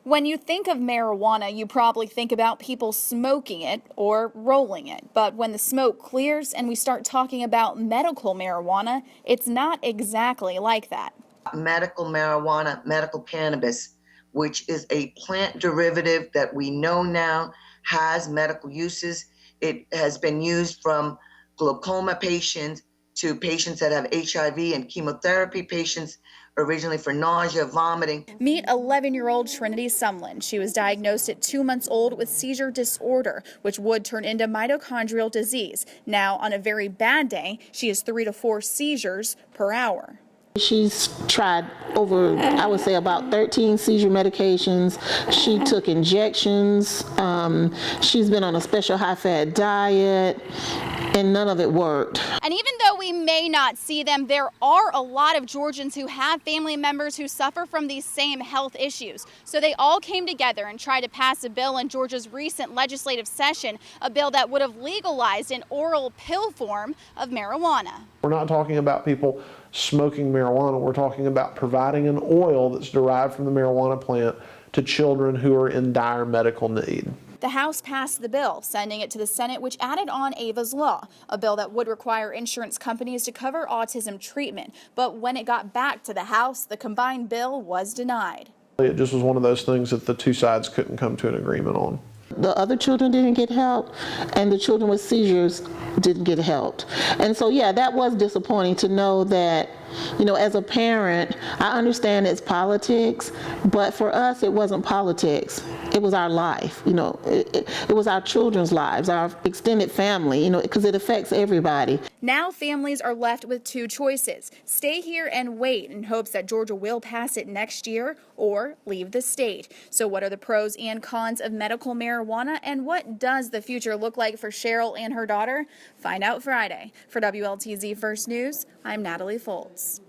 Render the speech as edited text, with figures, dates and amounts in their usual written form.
When you think of marijuana, you probably think about people smoking it or rolling it. But when the smoke clears and we start talking about medical marijuana, it's not exactly like that. Medical marijuana, medical cannabis, which is a plant derivative that we know now has medical uses. It has been used from glaucoma patients to patients that have HIV and chemotherapy patients, originally for nausea, vomiting. Meet 11-year-old Trinity Sumlin. She was diagnosed at 2 months old with seizure disorder, which would turn into mitochondrial disease. Now, on a very bad day, she has 3 to 4 seizures per hour. She's tried over, I would say, about 13 seizure medications. She took injections. She's been on a special high-fat diet, and none of it worked. And even though we may not see them, there are a lot of Georgians who have family members who suffer from these same health issues. So they all came together and tried to pass a bill in Georgia's recent legislative session, a bill that would have legalized an oral pill form of marijuana. We're not talking about people smoking marijuana. We're talking about providing an oil that's derived from the marijuana plant to children who are in dire medical need. The House passed the bill, sending it to the Senate, which added on Ava's Law, a bill that would require insurance companies to cover autism treatment. But when it got back to the House, the combined bill was denied. It just was one of those things that the two sides couldn't come to an agreement on. The other children didn't get help, and the children with seizures didn't get help. And so, yeah, that was disappointing to know that, you know, as a parent, I understand it's politics, but for us, it wasn't politics. It was our life, you know, it was our children's lives, our extended family, you know, because it affects everybody. Now families are left with 2 choices: stay here and wait in hopes that Georgia will pass it next year, or leave the state. So what are the pros and cons of medical marijuana, and what does the future look like for Cheryl and her daughter? Find out Friday. For WLTZ First News, I'm Natalie Fultz.